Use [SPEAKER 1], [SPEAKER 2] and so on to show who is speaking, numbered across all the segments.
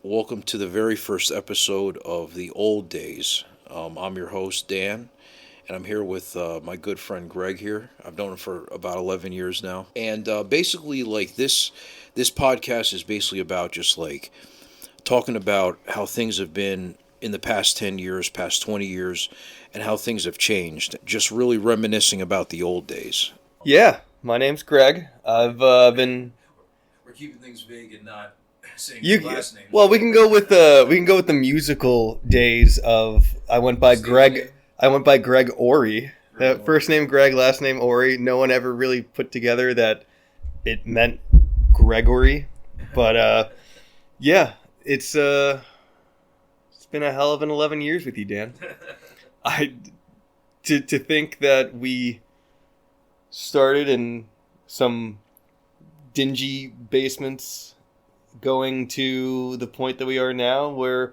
[SPEAKER 1] Welcome to the very first episode of the Old Days. I'm your host, Dan, and I'm here with my good friend Greg here. I've known him for about 11 years now. And basically, like this podcast is basically about just like talking about how things have been in the past 10 years, past 20 years, and how things have changed. Just really reminiscing about the old days.
[SPEAKER 2] Yeah, my name's Greg. I've been.
[SPEAKER 1] We're keeping things vague and not saying
[SPEAKER 2] You well, we can go with the musical days of. I went by Greg. I went by Greg Ori. First name Greg, last name Ori. No one ever really put together that it meant Gregory, but yeah, it's been a hell of an 11 years with you, Dan. I to think that we started in some dingy basements going to the point that we are now where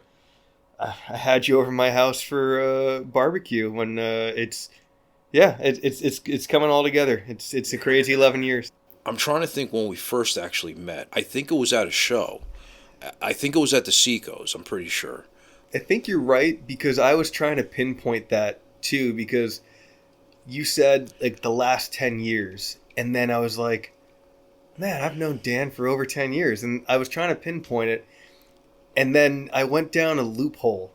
[SPEAKER 2] I had you over my house for a barbecue when it's coming all together. It's a crazy 11 years.
[SPEAKER 1] I'm trying to think when we first actually met. I think it was at a show. I think it was at the Seacoast, I'm pretty sure.
[SPEAKER 2] I think you're right because I was trying to pinpoint that too because you said like the last 10 years and then I was like, man, I've known Dan for over 10 years. And I was trying to pinpoint it. And then I went down a loophole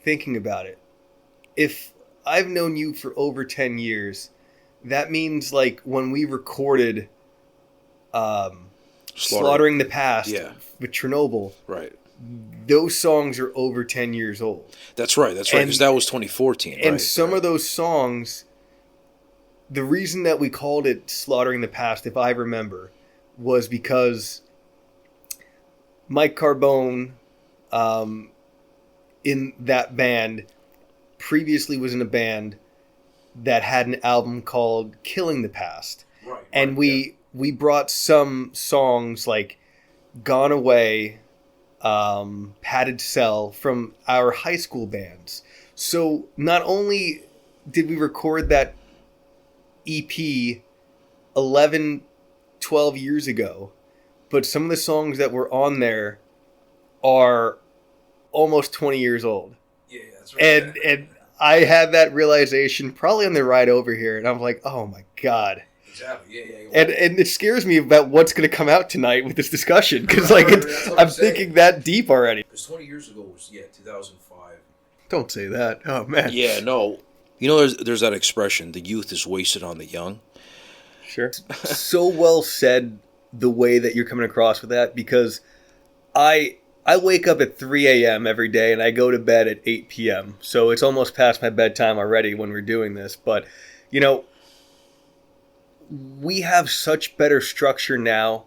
[SPEAKER 2] thinking about it. If I've known you for over 10 years, that means like when we recorded Slaughtering the Past with Chernobyl,
[SPEAKER 1] right?
[SPEAKER 2] Those songs are over 10 years old.
[SPEAKER 1] That's right, because that was 2014.
[SPEAKER 2] And some of those songs, the reason that we called it Slaughtering the Past, if I remember, was because Mike Carbone in that band previously was in a band that had an album called Killing the Past. Right, and we brought some songs like Gone Away, Padded Cell from our high school bands. So not only did we record that EP 12 years ago, but some of the songs that were on there are almost 20 years old.
[SPEAKER 1] Yeah, that's right.
[SPEAKER 2] And I had that realization probably on the ride over here, and I'm like, oh my God.
[SPEAKER 1] Exactly, yeah.
[SPEAKER 2] And it scares me about what's going to come out tonight with this discussion, because I'm thinking that deep already.
[SPEAKER 1] Because 20 years ago was, 2005.
[SPEAKER 2] Don't say that. Oh, man.
[SPEAKER 1] Yeah, no. You know, there's that expression, the youth is wasted on the young.
[SPEAKER 2] Sure. So well said the way that you're coming across with that, because I wake up at 3 a.m. every day and I go to bed at 8 p.m. So it's almost past my bedtime already when we're doing this. But, you know, we have such better structure now.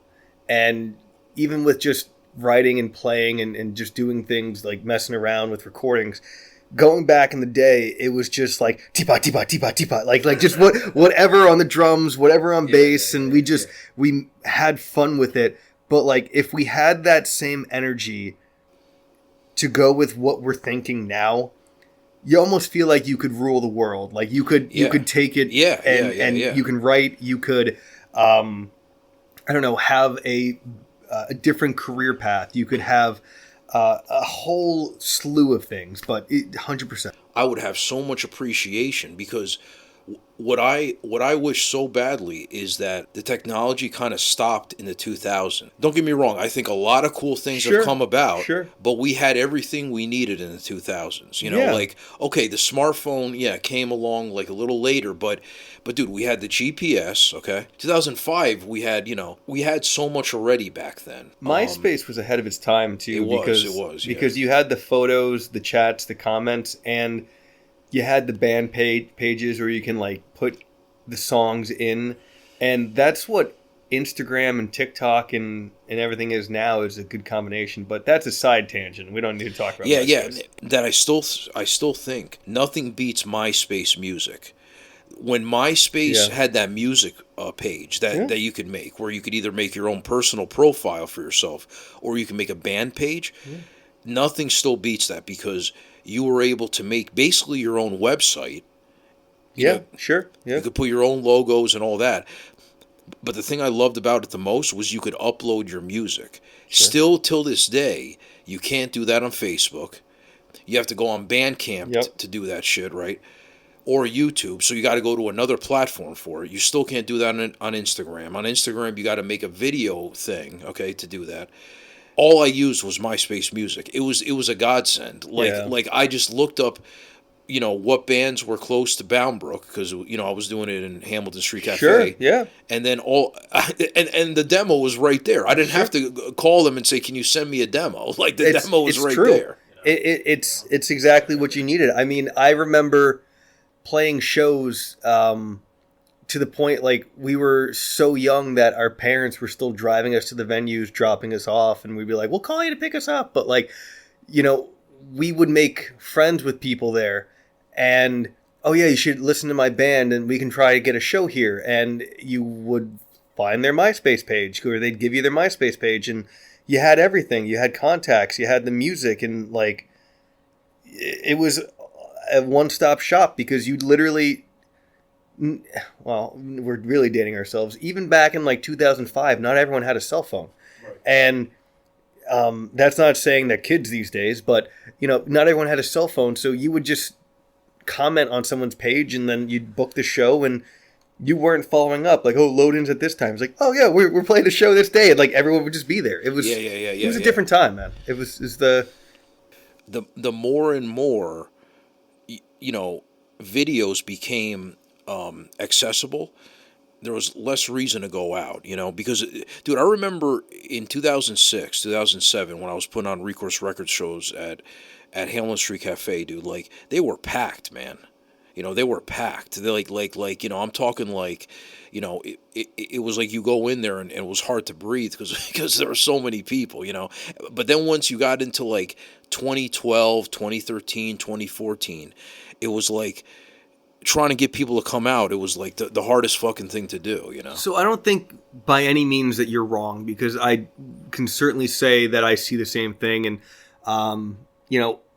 [SPEAKER 2] And even with just writing and playing and just doing things like messing around with recordings, going back in the day, it was just like teapot, teapot, teapot, teapot, like just whatever on the drums, whatever on bass, and we had fun with it. But like if we had that same energy to go with what we're thinking now, you almost feel like you could rule the world. Like you could take it, and you can write. You could, I don't know, have a different career path. You could have a whole slew of things, but 100%.
[SPEAKER 1] I would have so much appreciation because what I wish so badly is that the technology kind of stopped in the 2000s. Don't get me wrong, I think a lot of cool things have come about, but we had everything we needed in the 2000s. You know, like, okay, the smartphone, came along like a little later, but dude, we had the GPS, okay? 2005, we had so much already back then.
[SPEAKER 2] MySpace was ahead of its time too.
[SPEAKER 1] It was,
[SPEAKER 2] because you had the photos, the chats, the comments, and you had the band pages where you can like put the songs in, and that's what Instagram and TikTok and everything is now, is a good combination. But that's a side tangent. We don't need to talk about MySpace.
[SPEAKER 1] That I still think nothing beats MySpace music. When MySpace had that music page that you could make, where you could either make your own personal profile for yourself or you can make a band page, nothing still beats that, because you were able to make basically your own website. You could put your own logos and all that. But the thing I loved about it the most was you could upload your music. Still till this day, You can't do that on Facebook. You have to go on Bandcamp to do that shit, right? Or YouTube. So you got to go to another platform for it. You still can't do that on Instagram. On Instagram, you got to make a video thing, okay, to do that. All I used was MySpace Music. It was a godsend. Like I just looked up, what bands were close to Bound Brook, because I was doing it in Hamilton Street Cafe.
[SPEAKER 2] Sure, yeah.
[SPEAKER 1] And then and the demo was right there. I didn't have to call them and say, "Can you send me a demo?" Like the demo was right there.
[SPEAKER 2] It's exactly what you needed. I mean, I remember playing shows to the point, like, we were so young that our parents were still driving us to the venues, dropping us off, and we'd be like, "We'll call you to pick us up." But, like, we would make friends with people there, and, "Oh yeah, you should listen to my band and we can try to get a show here." And you would find their MySpace page, or they'd give you their MySpace page, and you had everything. You had contacts, you had the music, and, like, it was a one-stop shop, because you'd literally, well, we're really dating ourselves. Even back in, like, 2005, not everyone had a cell phone. Right. And that's not saying that kids these days, but, not everyone had a cell phone, so you would just comment on someone's page, and then you'd book the show, and you weren't following up, like, "Oh, load-ins at this time." It's like, "Oh yeah, we're playing the show this day," and, like, everyone would just be there. It was it was a different time, man. It was
[SPEAKER 1] the more and more, videos became accessible. There was less reason to go out, because, dude, I remember in 2006, 2007, when I was putting on Recourse Records shows at Hamlin Street Cafe, dude, like, they were packed, man. They were packed. They like I'm talking like, it was like you go in there and it was hard to breathe because there were so many people, But then once you got into, like, 2012, 2013, 2014, it was like trying to get people to come out. It was like the hardest fucking thing to do,
[SPEAKER 2] So I don't think by any means that you're wrong, because I can certainly say that I see the same thing. And,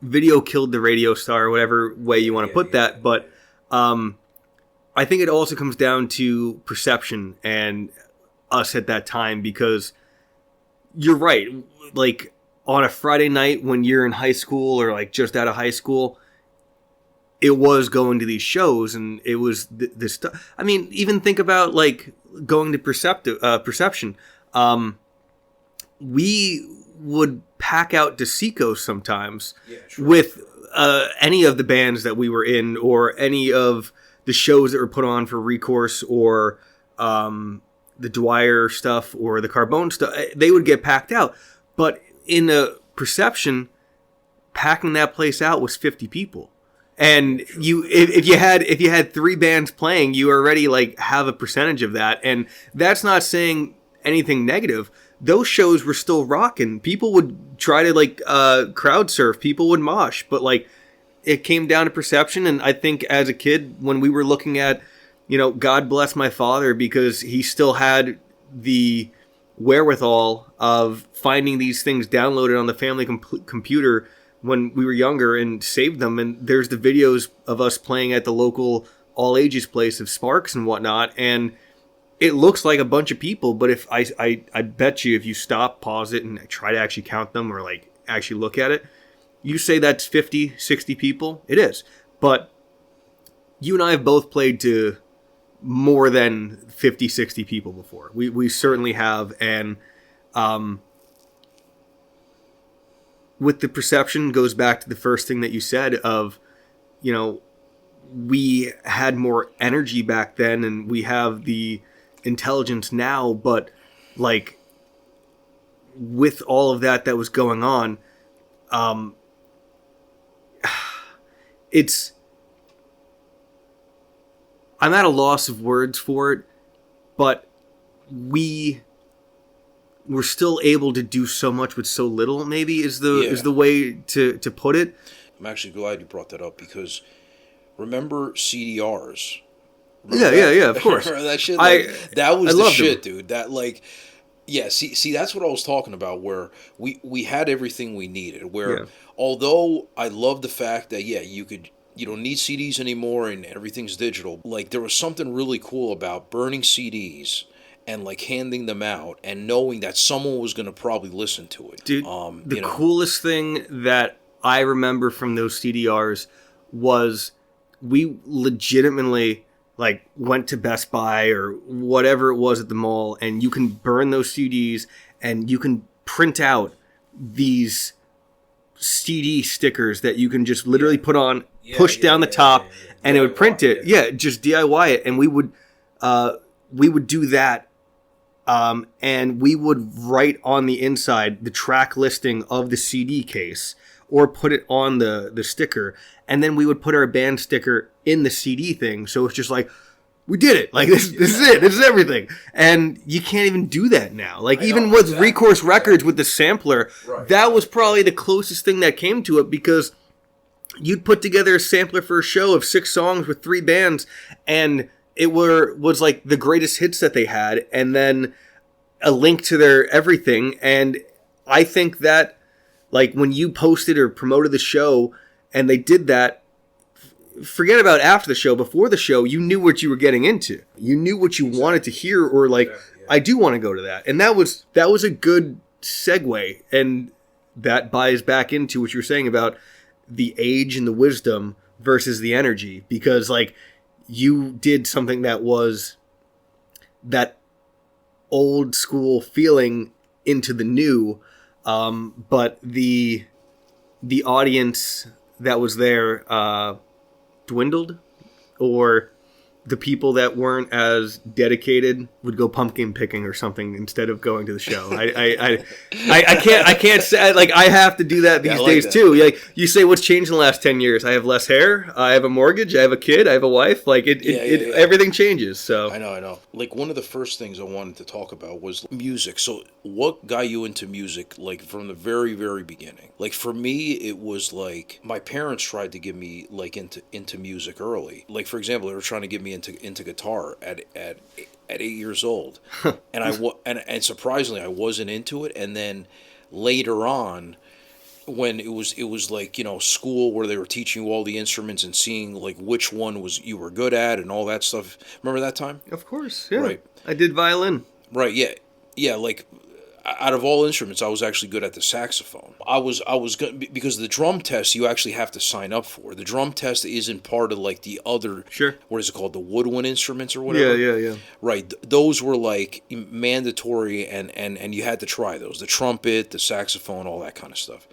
[SPEAKER 2] video killed the radio star, whatever way you want to put that. But I think it also comes down to perception and us at that time, because you're right. Like, on a Friday night when you're in high school, or, like, just out of high school, it was going to these shows, and it was this stuff. I mean, even think about, like, going to Perception. We would pack out DeSico sometimes with any of the bands that we were in, or any of the shows that were put on for Recourse, or the Dwyer stuff, or the Carbone stuff. They would get packed out. But in a Perception, packing that place out was 50 people. And if you had 3 bands playing, you already, like, have a percentage of that. And that's not saying anything negative. Those shows were still rocking. People would try to, like, crowd surf. People would mosh. But, like, it came down to perception. And I think as a kid, when we were looking at, God bless my father, because he still had the wherewithal of finding these things downloaded on the family computer when we were younger, and saved them. And there's the videos of us playing at the local all ages place of Sparks and whatnot. And it looks like a bunch of people, but if I bet you, if you stop, pause it, and try to actually count them, or, like, actually look at it, you say that's 50, 60 people. It is. But you and I have both played to more than 50, 60 people before. We certainly have. And with the perception, goes back to the first thing that you said of, we had more energy back then, and we have the intelligence now, but, like, with all of that was going on, I'm at a loss of words for it, but we were still able to do so much with so little, maybe is the way to put it.
[SPEAKER 1] I'm actually glad you brought that up, because remember CDRs?
[SPEAKER 2] Yeah, of course.
[SPEAKER 1] Remember that shit? That was the shit, dude. That, like, see, that's what I was talking about, where we had everything we needed. Where, although I love the fact that, you don't need CDs anymore and everything's digital, like, there was something really cool about burning CDs and like handing them out and knowing that someone was going to probably listen to it.
[SPEAKER 2] Dude, the coolest thing that I remember from those CDRs was we legitimately like went to Best Buy or whatever it was at the mall, and you can burn those CDs and you can print out these CD stickers that you can just literally put on, push down the top, and it would print it. Yeah, just DIY it, and we would do that. And we would write on the inside the track listing of the CD case or put it on the sticker. And then we would put our band sticker in the CD thing. So it's just like, we did it. Like, this is it. This is everything. And you can't even do that now. Like, even with Recourse Records with the sampler, that was probably the closest thing that came to it, because you'd put together a sampler for a show of 6 songs with 3 bands, and it was like the greatest hits that they had, and then a link to their everything. And I think that, like, when you posted or promoted the show and they did that, forget about after the show, before the show, you knew what you were getting into. You knew what you wanted to hear, or like, I do want to go to that. And that was a good segue, and that buys back into what you were saying about the age and the wisdom versus the energy, because like, you did something that was that old school feeling into the new, but the audience that was there dwindled, or the people that weren't as dedicated would go pumpkin picking or something instead of going to the show. I can't say, like, I have to do that these days too. Like, you say, what's changed in the last 10 years? I have less hair. I have a mortgage. I have a kid. I have a wife. Like, everything changes. So
[SPEAKER 1] I know. Like, one of the first things I wanted to talk about was music. So what got you into music, like, from the very, very beginning? Like, for me, it was like, my parents tried to get me, like, into music early. Like, for example, they were trying to get me into guitar at 8 years old, and and surprisingly I wasn't into it. And then later on, when it was like, you know, school where they were teaching you all the instruments and seeing like which one was you were good at and all that stuff. Remember that time?
[SPEAKER 2] Of course, yeah.
[SPEAKER 1] Right.
[SPEAKER 2] I did violin.
[SPEAKER 1] Right. Yeah. Like, out of all instruments, I was actually good at the saxophone. I was good because the drum test you actually have to sign up for. The drum test isn't part of like the other.
[SPEAKER 2] Sure.
[SPEAKER 1] What is it called? The woodwind instruments or whatever.
[SPEAKER 2] Yeah.
[SPEAKER 1] Right. Those were like mandatory, and you had to try those. The trumpet, the saxophone, all that kind of stuff.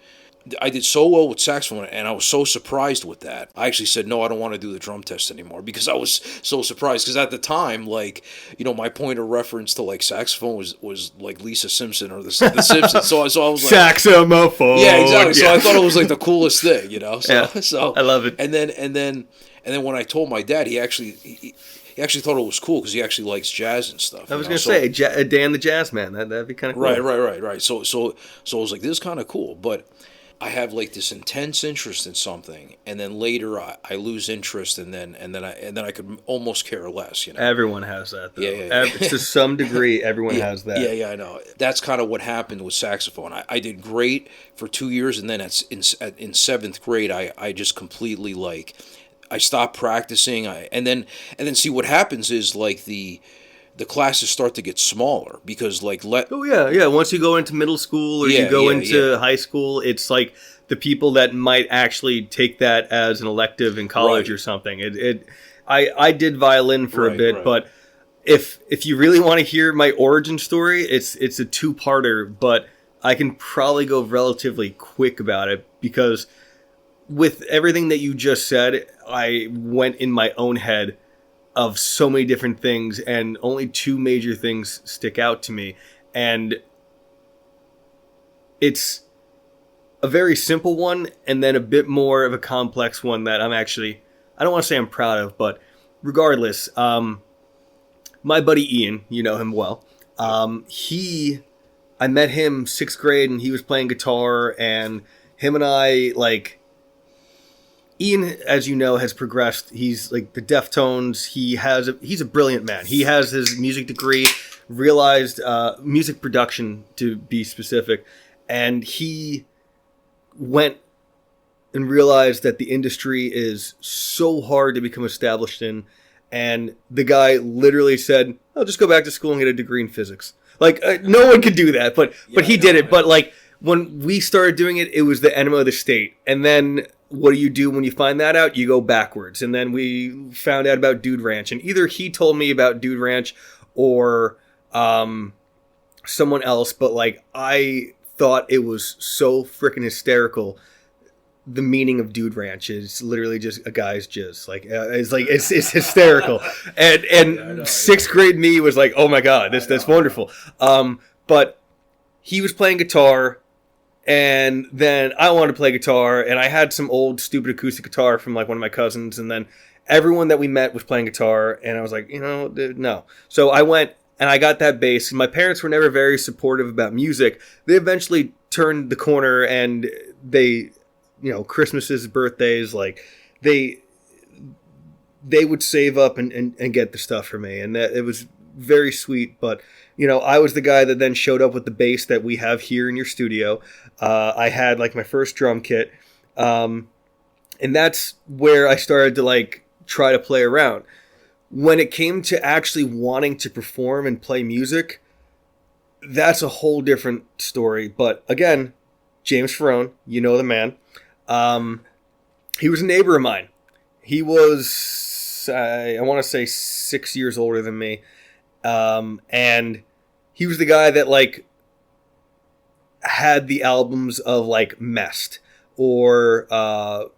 [SPEAKER 1] I did so well with saxophone, and I was so surprised with that. I actually said, no, I don't want to do the drum test anymore, because I was so surprised. Because at the time, like, you know, my point of reference to like saxophone was like Lisa Simpson or the Simpsons. So I was like,
[SPEAKER 2] saxophone.
[SPEAKER 1] Yeah, exactly. So I thought it was like the coolest thing, you know. So
[SPEAKER 2] I love it.
[SPEAKER 1] And then when I told my dad, he actually thought it was cool, because he actually likes jazz and stuff.
[SPEAKER 2] I was going to say, Dan the Jazz Man. That'd be kind of cool.
[SPEAKER 1] Right. So I was like, this is kind of cool, but I have like this intense interest in something, and then later I lose interest, and then I could almost care less. You know,
[SPEAKER 2] everyone has that, though.
[SPEAKER 1] Yeah.
[SPEAKER 2] To some degree, everyone has that.
[SPEAKER 1] Yeah, I know. That's kind of what happened with saxophone. I did great for 2 years, and then in 7th grade, I just completely like, I stopped practicing. And then see what happens is like the classes start to get smaller, because like
[SPEAKER 2] once you go into middle school or you go into high school, it's like the people that might actually take that as an elective in college or something. I did violin for a bit, but if you really want to hear my origin story, it's a 2-parter, but I can probably go relatively quick about it, because with everything that you just said, I went in my own head of so many different things, and only 2 major things stick out to me. And it's a very simple one, and then a bit more of a complex one that I don't want to say I'm proud of, but regardless, my buddy Ian, you know him well, I met him 6th grade, and he was playing guitar, and him and I, like, Ian, as you know, has progressed. He's like the Deftones. He's a brilliant man. He has his music degree, realized music production to be specific, and he went and realized that the industry is so hard to become established in. And the guy literally said, I'll just go back to school and get a degree in physics. Like, no one could do that, but he did it. But, like, when we started doing it, it was the enema of the state. And then what do you do when you find that out? You go backwards. And then we found out about Dude Ranch. And either he told me about Dude Ranch or someone else. But, like, I thought it was so freaking hysterical. The meaning of Dude Ranch is literally just a guy's jizz. It's hysterical. And sixth grade me was like, oh my God, that's wonderful. But he was playing guitar, and then I wanted to play guitar, and I had some old stupid acoustic guitar from like one of my cousins, and then everyone that we met was playing guitar, and I was like, no. So I went and I got that bass. My parents were never very supportive about music. They eventually turned the corner, and they, Christmases, birthdays, like they would save up and get the stuff for me, and that it was very sweet. But I was the guy that then showed up with the bass that we have here in your studio. I had like my first drum kit, and that's where I started to like try to play around. When it came to actually wanting to perform and play music, that's a whole different story. But again, James Ferrone, the man. He was a neighbor of mine. He was, I want to say 6 years older than me. And he was the guy that like had the albums of like Mest or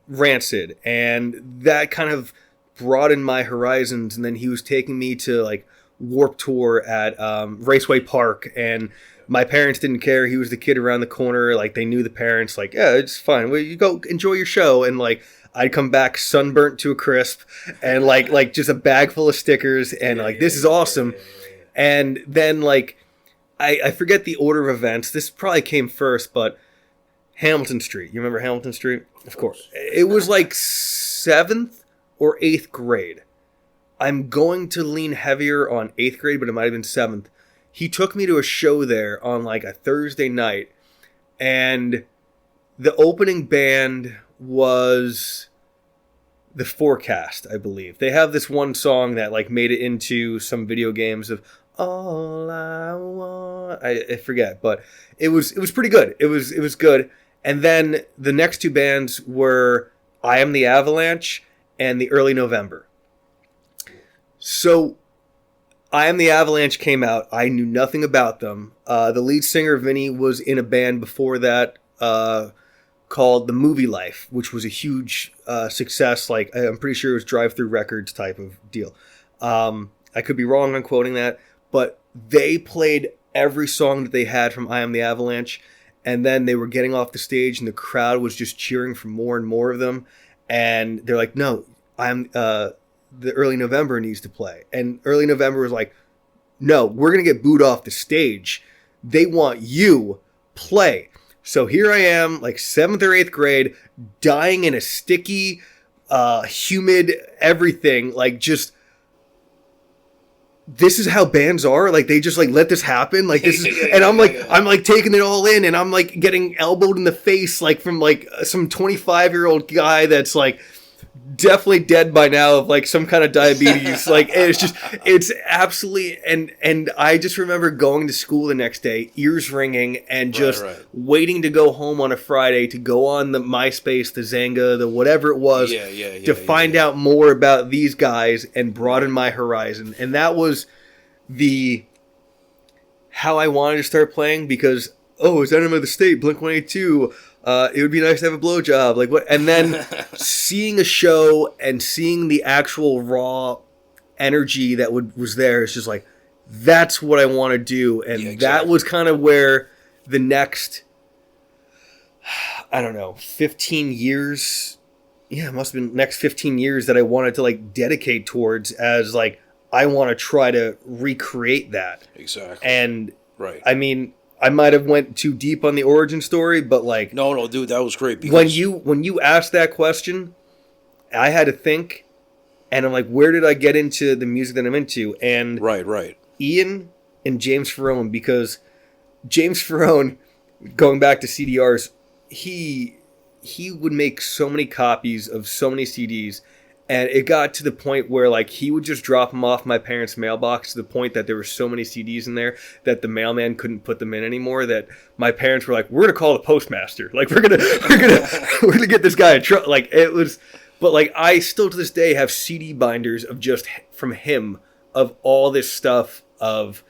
[SPEAKER 2] Rancid, and that kind of broadened my horizons. And then he was taking me to like Warped Tour at Raceway Park, and my parents didn't care. He was the kid around the corner. Like, they knew the parents. Like, yeah, it's fine. Well, you go enjoy your show. And like, I'd come back sunburnt to a crisp, and like just a bag full of stickers, and this is awesome. And then like, I forget the order of events. This probably came first, but Hamilton Street. You remember Hamilton Street? Of course. It was like 7th or 8th grade. I'm going to lean heavier on 8th grade, but it might have been 7th. He took me to a show there on like a Thursday night, and the opening band was The Forecast, I believe. They have this one song that like made it into some video games of All I Want. I forget, but it was pretty good. It was good. And then the next two bands were I Am the Avalanche and The Early November. So I Am the Avalanche came out. I knew nothing about them. The lead singer, Vinny, was in a band before that called The Movie Life, which was a huge success. Like, I'm pretty sure it was Drive Through Records type of deal. I could be wrong on quoting that, but they played every song that they had from I Am the Avalanche, and then they were getting off the stage, and the crowd was just cheering for more and more of them. And they're like, no, the Early November needs to play. And Early November was like, no, we're going to get booed off the stage. They want you play. So here I am, like 7th or 8th grade, dying in a sticky, humid everything. Like, just, this is how bands are. Like, they just like let this happen. Like, this is, and I'm like taking it all in, and I'm like getting elbowed in the face, like from like some 25-year-old guy that's like definitely dead by now of like some kind of diabetes. Like, it's absolutely, and I just remember going to school the next day, ears ringing, and just waiting to go home on a Friday to go on the MySpace, the Zanga, the whatever it was, to find out more about these guys and broaden my horizon. And that was how I wanted to start playing, because it's Enema of the State, Blink-182. It would be nice to have a blowjob, like what? And then seeing a show and seeing the actual raw energy that was there, it's just like, that's what I want to do. And that was kind of where the next, I don't know, 15 years. Yeah, it must have been next 15 years that I wanted to like dedicate towards, as like, I want to try to recreate that.
[SPEAKER 1] Exactly.
[SPEAKER 2] And I mean, I might have went too deep on the origin story, but like,
[SPEAKER 1] no, dude, that was great.
[SPEAKER 2] Because when you asked that question, I had to think, and I'm like, where did I get into the music that I'm into? And
[SPEAKER 1] right,
[SPEAKER 2] Ian and James Ferrone, because James Ferrone, going back to CDRs, he would make so many copies of so many CDs, And it got to the point where like he would just drop them off my parents' mailbox to the point that there were so many CDs in there that the mailman couldn't put them in anymore. That my parents were like, "We're gonna call the postmaster. Like we're gonna get this guy a truck." Like it was, but like I still to this day have CD binders of just from him of all this stuff of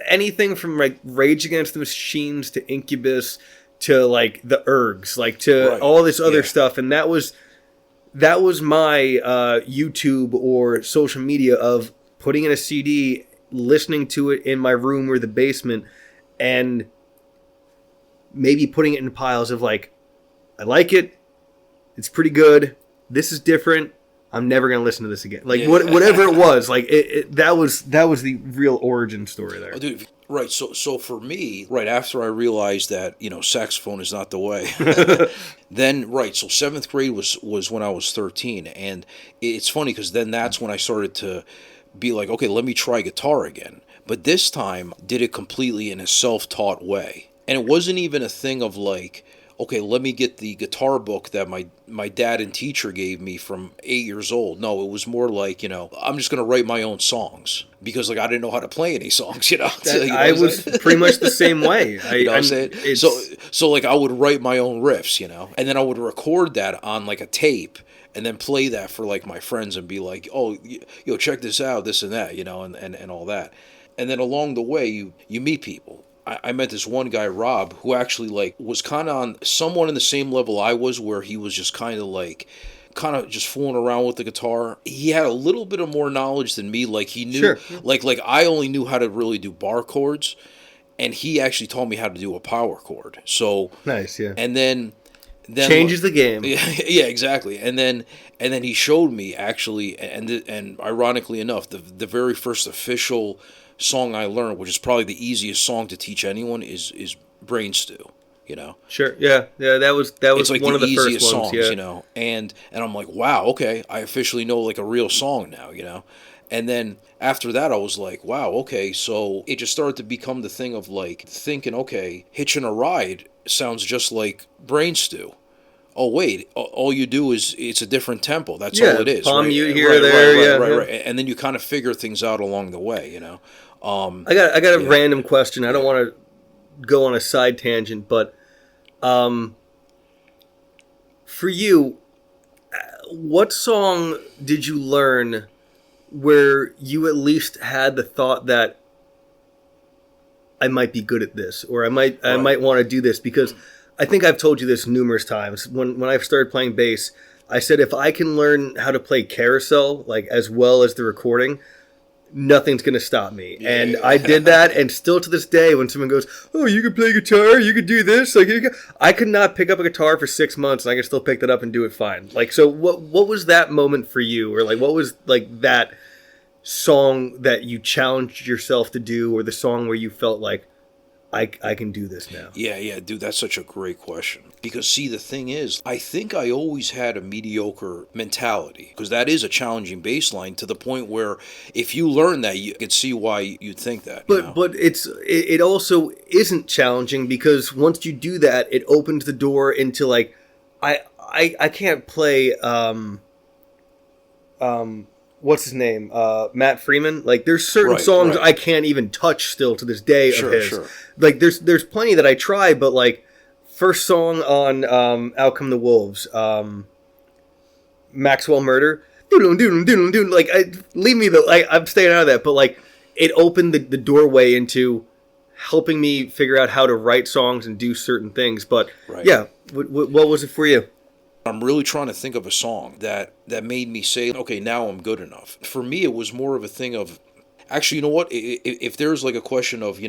[SPEAKER 2] anything from like Rage Against the Machines to Incubus to like the Ergs, like to all this other stuff, and that was my YouTube or social media of putting in a CD, listening to it in my room or the basement, and maybe putting it in piles of like, I like it, it's pretty good, this is different, I'm never going to listen to this again. Like whatever it was, like that was the real origin story there.
[SPEAKER 1] Oh, dude, right. So for me, right after I realized that saxophone is not the way, then so 7th grade was when I was 13, and it's funny because then that's when I started to be like, okay, let me try guitar again. But this time, did it completely in a self-taught way, and it wasn't even a thing of like, okay, let me get the guitar book that my dad and teacher gave me from 8 years old. No, it was more like, I'm just going to write my own songs because like I didn't know how to play any songs,
[SPEAKER 2] I was pretty much the same way.
[SPEAKER 1] You know what I'm saying? So like I would write my own riffs, and then I would record that on like a tape and then play that for like my friends and be like, oh, check this out, this and that, and all that. And then along the way, you meet people. I met this one guy, Rob, who actually like was kind of on somewhat in the same level I was, where he was just kind of just fooling around with the guitar. He had a little bit of more knowledge than me. Like he knew, like I only knew how to really do bar chords, and he actually taught me how to do a power chord. So
[SPEAKER 2] nice, yeah.
[SPEAKER 1] And then
[SPEAKER 2] changes the game.
[SPEAKER 1] Yeah, exactly. And then he showed me actually, and ironically enough, the very first official song I learned, which is probably the easiest song to teach anyone, is Brain Stew.
[SPEAKER 2] Sure, yeah, that was
[SPEAKER 1] it's like
[SPEAKER 2] one of the
[SPEAKER 1] easiest
[SPEAKER 2] first
[SPEAKER 1] songs,
[SPEAKER 2] ones,
[SPEAKER 1] and I'm like, wow, okay, I officially know like a real song now, And then after that, I was like, wow, okay, so it just started to become the thing of like thinking, okay, Hitching a Ride sounds just like Brain Stew. Oh wait! All you do is it's a different tempo. That's all it is.
[SPEAKER 2] Palm
[SPEAKER 1] right?
[SPEAKER 2] mute here, there,
[SPEAKER 1] right. And then you kind of figure things out along the way,
[SPEAKER 2] I got a random question. I don't want to go on a side tangent, but for you, what song did you learn where you at least had the thought that I might be good at this, or I might want to do this? Because I think I've told you this numerous times. When I started playing bass, I said if I can learn how to play carousel like as well as the recording, nothing's going to stop me. Yeah. And I did that, and still to this day, when someone goes, "Oh, you can play guitar, you can do this," like I could not pick up a guitar for 6 months, and I could still pick that up and do it fine. Like, so what was that moment for you, or like what was like that song that you challenged yourself to do, or the song where you felt like I can do this now?
[SPEAKER 1] Yeah, dude, that's such a great question. Because, see, the thing is, I think I always had a mediocre mentality. Because that is a challenging bass line to the point where if you learn that, you could see why you'd think that.
[SPEAKER 2] But it also isn't challenging, because once you do that, it opens the door into, like, I can't play, what's his name? Matt Freeman. Like, there's certain songs I can't even touch still to this day of his. Sure. Like, there's plenty that I try, but like first song on Out Come the Wolves, Maxwell Murder, like leave me I'm staying out of that. But like, it opened the doorway into helping me figure out how to write songs and do certain things. But yeah, what was it for you?
[SPEAKER 1] I'm really trying to think of a song that made me say, okay, now I'm good enough. For me, it was more of a thing of, actually, you know what? If there's like a question of,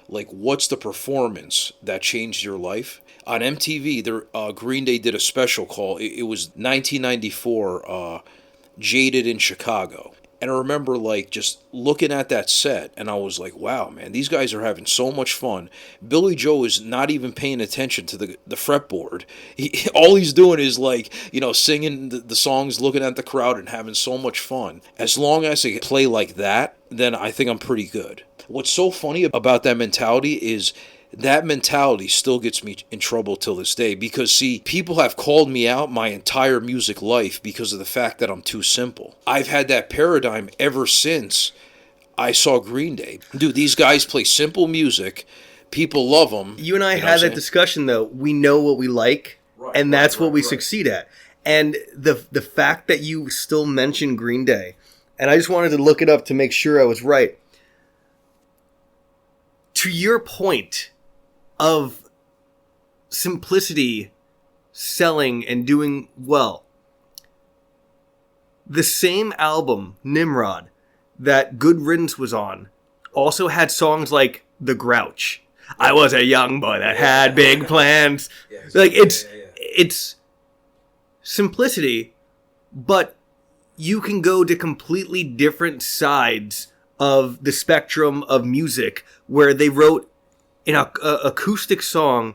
[SPEAKER 1] like what's the performance that changed your life? On MTV, Green Day did a special called, it was 1994, Jaded in Chicago. And I remember like just looking at that set, and I was like, wow, man, these guys are having so much fun. Billy Joe is not even paying attention to the fretboard. All he's doing is like, singing the songs, looking at the crowd and having so much fun. As long as I play like that, then I think I'm pretty good. What's so funny about that mentality is that mentality still gets me in trouble till this day, because see, people have called me out my entire music life because of the fact that I'm too simple. I've had that paradigm ever since I saw Green Day. Dude, these guys play simple music. People love them.
[SPEAKER 2] You and I had that discussion, though. We know what we like, and that's what we succeed at. And the fact that you still mention Green Day, and I just wanted to look it up to make sure I was right. To your point of simplicity selling and doing well, the same album, Nimrod, that Good Riddance was on, also had songs like The Grouch. I was a young boy that had big plans. Like, it's simplicity, but you can go to completely different sides of the spectrum of music, where they wrote an acoustic song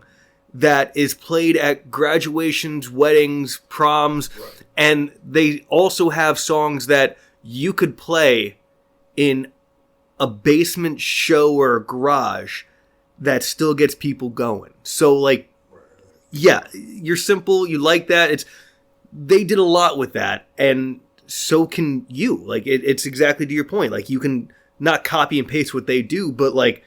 [SPEAKER 2] that is played at graduations, weddings, proms, and they also have songs that you could play in a basement show or a garage that still gets people going. So, like, yeah, you're simple, you like that. They did a lot with that, and so can you. Like, it's exactly to your point. Like, you can not copy and paste what they do, but, like,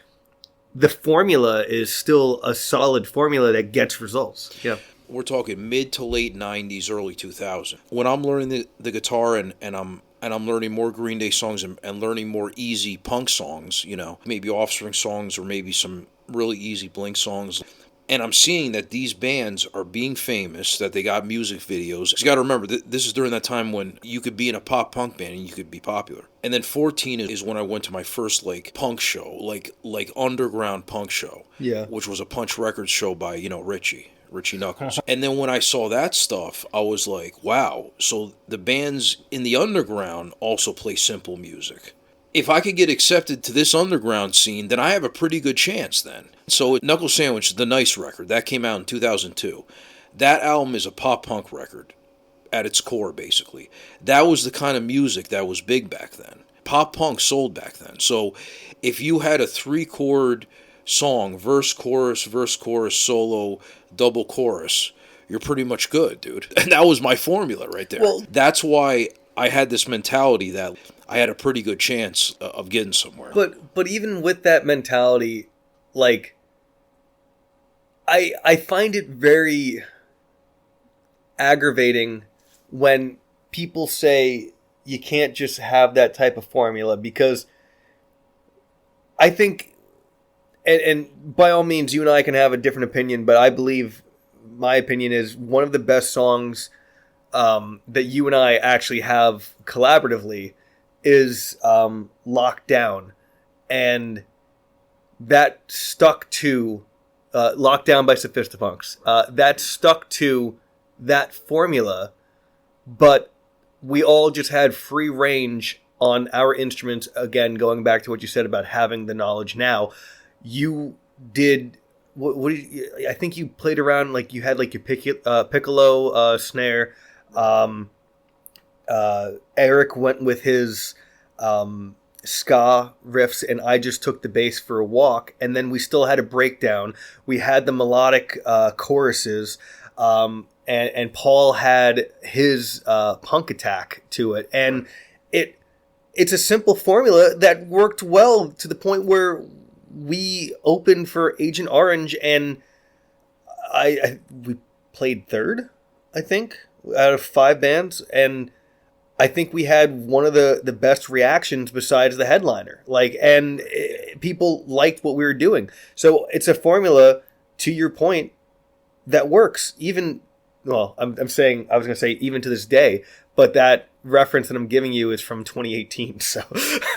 [SPEAKER 2] the formula is still a solid formula that gets results. Yeah.
[SPEAKER 1] We're talking mid to late 90s, early 2000. When I'm learning the guitar and I'm learning more Green Day songs and learning more easy punk songs, you know, maybe Offspring songs or maybe some really easy Blink songs. And I'm seeing that these bands are being famous, that they got music videos. You got to remember, this is during that time when you could be in a pop punk band and you could be popular. And then 14 is when I went to my first, like, punk show, like underground punk show.
[SPEAKER 2] Yeah.
[SPEAKER 1] Which was a Punch Records show by, you know, Richie Knuckles. And then when I saw that stuff, I was like, wow, so the bands in the underground also play simple music. If I could get accepted to this underground scene, then I have a pretty good chance then. So Knuckle Sandwich, the Nice record, that came out in 2002. That album is a pop-punk record at its core, basically. That was the kind of music that was big back then. Pop-punk sold back then. So if you had a 3-chord song, verse, chorus, solo, double chorus, you're pretty much good, dude. And that was my formula right there. Well, that's why I had this mentality that I had a pretty good chance of getting somewhere.
[SPEAKER 2] But even with that mentality, like, I find it very aggravating when people say you can't just have that type of formula, because I think, and by all means, you and I can have a different opinion, but I believe my opinion is one of the best songs that you and I actually have collaboratively is Locked Down, and that stuck to Locked Down by Sophistipunks. That stuck to that formula, but we all just had free range on our instruments. Again, going back to what you said about having the knowledge now, you did. What did you, I think you played around, like you had like your piccolo snare. Eric went with his ska riffs, and I just took the bass for a walk, and then we still had a breakdown. We had the melodic choruses, and Paul had his punk attack to it, and it's a simple formula that worked well to the point where we opened for Agent Orange, and we played third, I think, out of 5 bands, and I think we had one of the best reactions besides the headliner. People liked what we were doing. So it's a formula, to your point, that works. Even, well, I was going to say even to this day, but that reference that I'm giving you is from 2018. So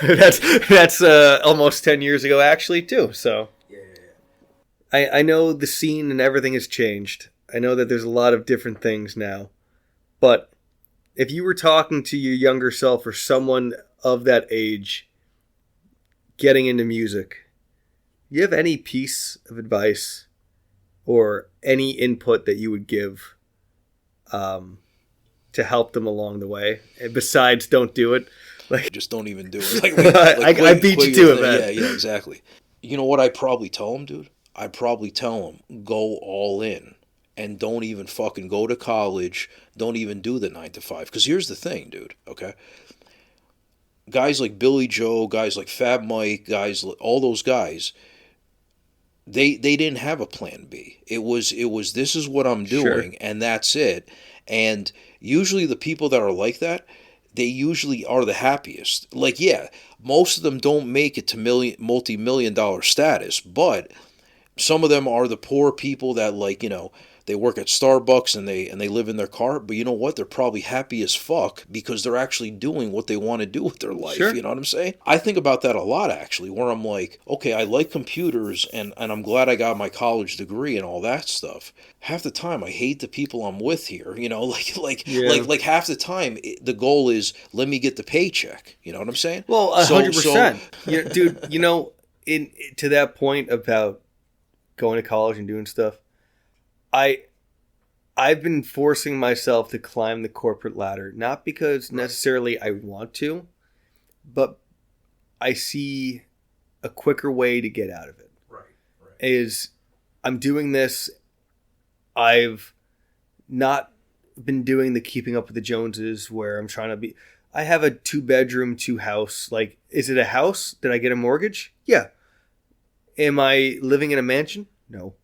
[SPEAKER 2] that's almost 10 years ago, actually, too. So I know the scene and everything has changed. I know that there's a lot of different things now, but if you were talking to your younger self or someone of that age getting into music, do you have any piece of advice or any input that you would give to help them along the way? And besides, don't do it. Like,
[SPEAKER 1] just don't even do it.
[SPEAKER 2] I beat you to it, man.
[SPEAKER 1] Yeah, exactly. You know what I'd probably tell them, dude? I'd probably tell them, go all in and don't even fucking go to college. Don't even do the 9 to 5. Because here's the thing, dude, okay? Guys like Billy Joe, guys like Fab Mike, all those guys, they didn't have a plan B. It was this is what I'm doing,
[SPEAKER 2] Sure.
[SPEAKER 1] and that's it. And usually the people that are like that, they usually are the happiest. Like, yeah, most of them don't make it to multi-million dollar status, but some of them are the poor people that, like, they work at Starbucks and they live in their car, but you know what? They're probably happy as fuck because they're actually doing what they want to do with their life.
[SPEAKER 2] Sure.
[SPEAKER 1] You know what I'm saying? I think about that a lot, actually, where I'm like, okay, I like computers and I'm glad I got my college degree and all that stuff. Half the time I hate the people I'm with here,
[SPEAKER 2] Yeah.
[SPEAKER 1] like half the time the goal is let me get the paycheck. You know what I'm saying?
[SPEAKER 2] Well,
[SPEAKER 1] So
[SPEAKER 2] 100%. Dude, in to that point about going to college and doing stuff, I've been forcing myself to climb the corporate ladder, not because necessarily I want to, but I see a quicker way to get out of it.
[SPEAKER 1] Right.
[SPEAKER 2] Is I'm doing this. I've not been doing the keeping up with the Joneses where I'm trying to be. I have a 2-bedroom, 2-house. Like, is it a house? Did I get a mortgage? Yeah. Am I living in a mansion? No.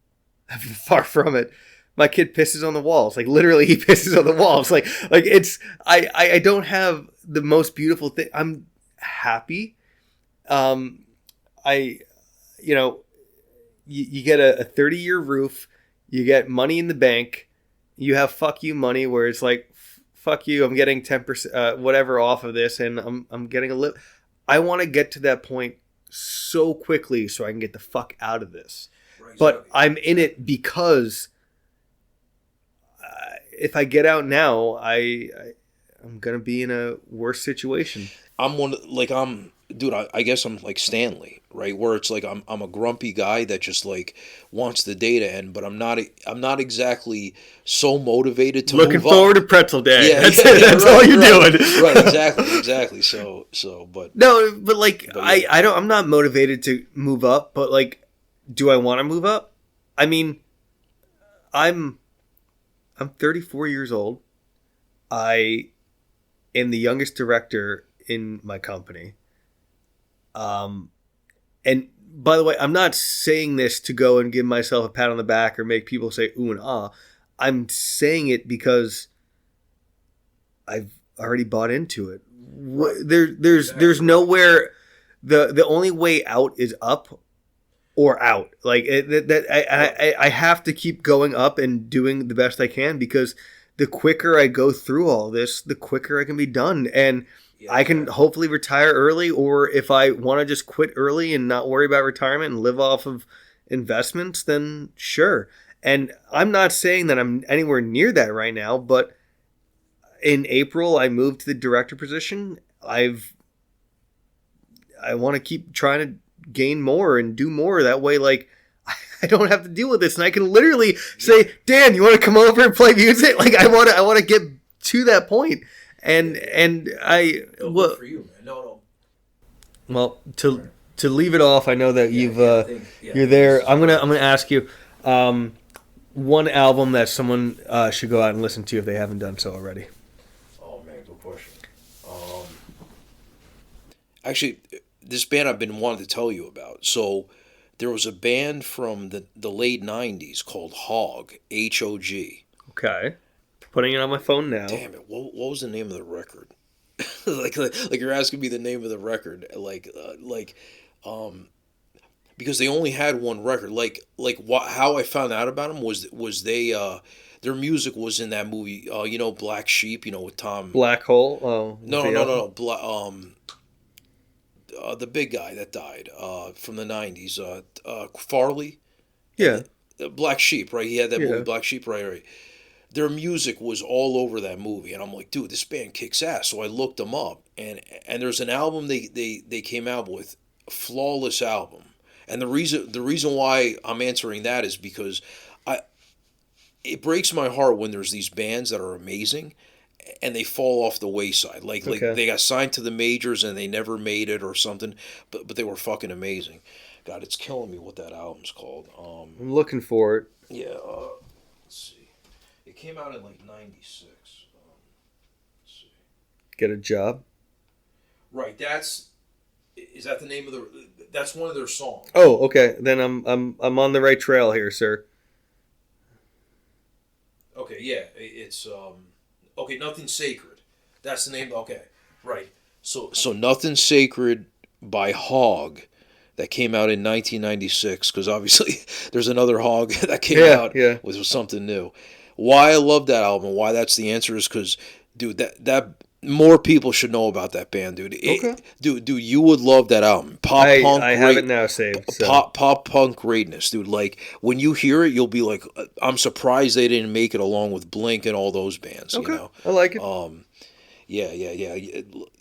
[SPEAKER 2] Far from it. My kid pisses on the walls. Like, literally, he pisses on the walls. Like it's. I don't have the most beautiful thing. I'm happy. I, you get a 30-year roof. You get money in the bank. You have fuck you money where it's like, fuck you. I'm getting 10% whatever off of this, and I'm getting a lip. I want to get to that point so quickly so I can get the fuck out of this. Right, but I'm in it because if I get out now, I'm gonna be in a worse situation.
[SPEAKER 1] Dude, I guess I'm like Stanley, right? Where it's like I'm a grumpy guy that just like wants the day to end, but I'm not exactly so motivated to
[SPEAKER 2] looking
[SPEAKER 1] move
[SPEAKER 2] forward
[SPEAKER 1] up.
[SPEAKER 2] to pretzel day.
[SPEAKER 1] Yeah,
[SPEAKER 2] that's
[SPEAKER 1] yeah,
[SPEAKER 2] it. That's
[SPEAKER 1] right,
[SPEAKER 2] all you're
[SPEAKER 1] right,
[SPEAKER 2] doing.
[SPEAKER 1] Right, exactly. So, but
[SPEAKER 2] no, but like
[SPEAKER 1] but yeah.
[SPEAKER 2] I don't. I'm not motivated to move up, but like, do I want to move up? I mean, I'm 34 years old. I am the youngest director in my company. And by the way, I'm not saying this to go and give myself a pat on the back or make people say ooh and ah. I'm saying it because I've already bought into it. There's nowhere. The only way out is up or out. Like I have to keep going up and doing the best I can because the quicker I go through all this, the quicker I can be done. And I can hopefully retire early, or if I want to just quit early and not worry about retirement and live off of investments, then sure. And I'm not saying that I'm anywhere near that right now, but in April I moved to the director position. I want to keep trying to gain more and do more. That way, like, I don't have to deal with this, and I can literally say, Dan, you want to come over and play music? Like, I want to get to that point. And I
[SPEAKER 1] well, for you, man. No.
[SPEAKER 2] Well, to leave it off, I know that you're there. I'm gonna ask you one album that someone should go out and listen to if they haven't done so already.
[SPEAKER 1] Oh man, good question. Actually, this band I've been wanting to tell you about. So there was a band from the late '90s called Hog, H-O-G.
[SPEAKER 2] Okay. Putting it on my phone now.
[SPEAKER 1] Damn it! What was the name of the record? like you're asking me the name of the record, because they only had one record. How I found out about them was they their music was in that movie. Black Sheep. With Tom.
[SPEAKER 2] Black Hole. Oh
[SPEAKER 1] No. The big guy that died from the '90s. Farley.
[SPEAKER 2] Yeah.
[SPEAKER 1] Black Sheep, right? He had that movie Black Sheep, right. Their music was all over that movie, and I'm like, dude, this band kicks ass. So I looked them up, and there's an album they came out with, a flawless album. And the reason why I'm answering that is because it breaks my heart when there's these bands that are amazing, and they fall off the wayside. Like they got signed to the majors and they never made it or something, but they were fucking amazing. God, it's killing me what that album's called.
[SPEAKER 2] I'm looking for it.
[SPEAKER 1] Yeah, let's see. It came out in like '96. Let's see.
[SPEAKER 2] Get a Job.
[SPEAKER 1] Right, is that the name of that's one of their songs.
[SPEAKER 2] Oh, okay. Then I'm on the right trail here, sir.
[SPEAKER 1] Okay, yeah, it's okay, Nothing Sacred. That's the name. Okay, right. So Nothing Sacred by Hog that came out in 1996 because obviously there's another Hog that came out with something new. Why I love that album, why that's the answer is because, dude, that more people should know about that band, dude. Dude, you would love that album.
[SPEAKER 2] I have it now saved.
[SPEAKER 1] Pop punk greatness, dude. Like when you hear it, you'll be like, I'm surprised they didn't make it along with Blink and all those bands.
[SPEAKER 2] Okay,
[SPEAKER 1] you know?
[SPEAKER 2] I like it.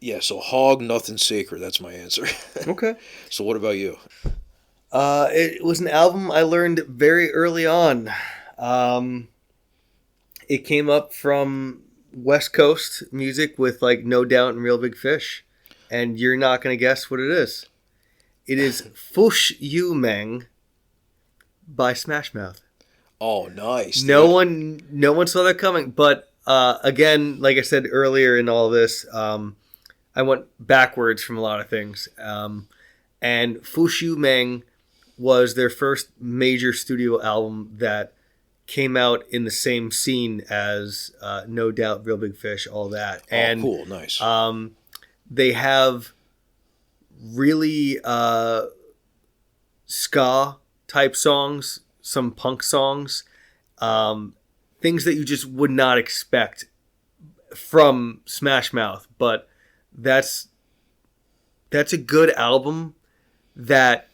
[SPEAKER 1] Yeah. So Hog, Nothing Sacred. That's my answer.
[SPEAKER 2] Okay.
[SPEAKER 1] So what about you?
[SPEAKER 2] It was an album I learned very early on. It came up from West Coast music with like No Doubt and Real Big Fish, and you're not going to guess what it is. It is Fush You Meng by Smash Mouth.
[SPEAKER 1] Oh, nice.
[SPEAKER 2] No one saw that coming. But again, like I said earlier in all this, I went backwards from a lot of things. And Fush You Meng was their first major studio album that came out in the same scene as No Doubt, Real Big Fish, all that. And
[SPEAKER 1] cool, nice.
[SPEAKER 2] They have really ska type songs, some punk songs, things that you just would not expect from Smash Mouth. But that's a good album that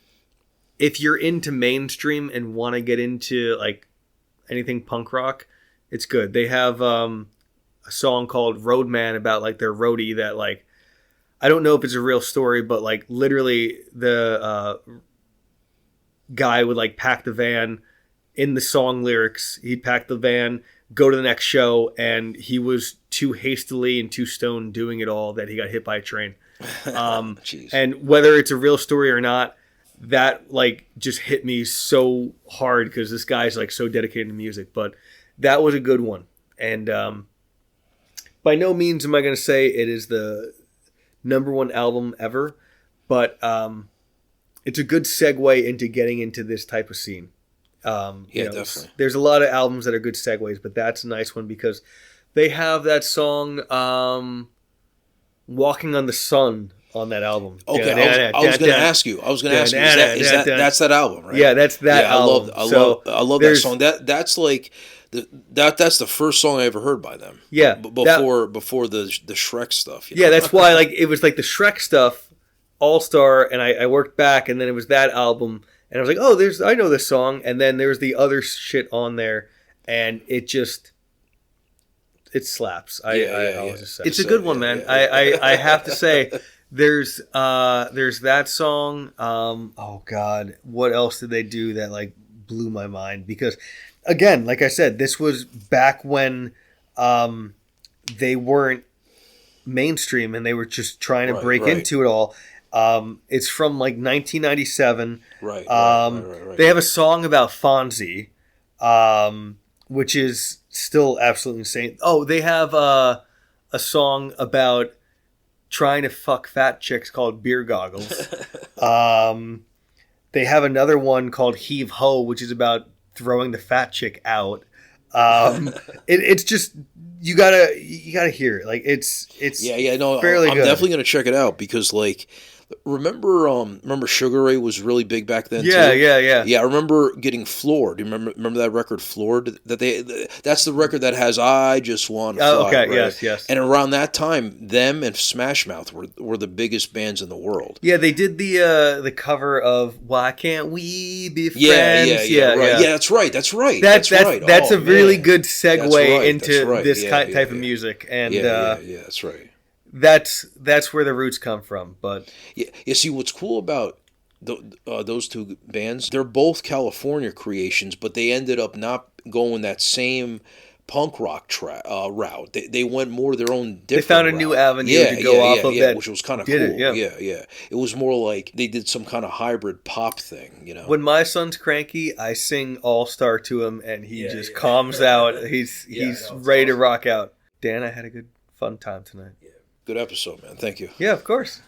[SPEAKER 2] if you're into mainstream and want to get into like anything punk rock, it's good. They have a song called Roadman about like their roadie that like, I don't know if it's a real story, but like literally the guy would like pack the van in the song lyrics. He'd pack the van, go to the next show, and he was too hastily and too stoned doing it all that he got hit by a train. And whether it's a real story or not, that like just hit me so hard because this guy's like so dedicated to music. But that was a good one, and by no means am I going to say it is the number one album ever, but it's a good segue into getting into this type of scene.
[SPEAKER 1] Definitely.
[SPEAKER 2] There's a lot of albums that are good segues, but that's a nice one because they have that song "Walking on the Sun" on that album.
[SPEAKER 1] Okay, I was going to ask you. That's that album, right?
[SPEAKER 2] Yeah, that's that album.
[SPEAKER 1] I love that song. That's like that's the first song I ever heard by them.
[SPEAKER 2] Yeah,
[SPEAKER 1] before the Shrek stuff.
[SPEAKER 2] You know? Yeah, that's why like it was like the Shrek stuff, All Star, and I worked back, and then it was that album, and I was like, oh, I know this song, and then there's the other shit on there, and it slaps. It's a good one, man. I have to say. There's that song. Oh God, what else did they do that like blew my mind? Because again, like I said, this was back when they weren't mainstream and they were just trying to break into it all. It's from like 1997.
[SPEAKER 1] Right.
[SPEAKER 2] They have a song about Fonzie, which is still absolutely insane. Oh, they have a song about trying to fuck fat chicks called Beer Goggles. They have another one called Heave Ho, which is about throwing the fat chick out. It's just you gotta hear it. Like it's fairly
[SPEAKER 1] I'm
[SPEAKER 2] good.
[SPEAKER 1] Definitely gonna check it out because like remember Sugar Ray was really big back then too? Yeah, I remember getting Floored. Do you remember that record Floored? That's the record that has I Just Want to Fly.
[SPEAKER 2] Oh, okay,
[SPEAKER 1] right?
[SPEAKER 2] yes.
[SPEAKER 1] And around that time, them and Smash Mouth were the biggest bands in the world.
[SPEAKER 2] Yeah, they did the cover of Why Can't We Be Friends?
[SPEAKER 1] Yeah, right. Yeah, that's right. That's
[SPEAKER 2] a really good segue into this type of music. And
[SPEAKER 1] that's right.
[SPEAKER 2] That's where the roots come from. But
[SPEAKER 1] yeah. See, what's cool about those two bands? They're both California creations, but they ended up not going that same punk rock route. They went more their own different.
[SPEAKER 2] They found a
[SPEAKER 1] route.
[SPEAKER 2] new avenue to go off of that,
[SPEAKER 1] which was kind of cool. Yeah. It was more like they did some kind of hybrid pop thing, you know.
[SPEAKER 2] When my son's cranky, I sing All Star to him, and he just calms out. He's ready to rock out. Dan, I had a fun time tonight.
[SPEAKER 1] Yeah. Good episode, man. Thank you.
[SPEAKER 2] Yeah, of course.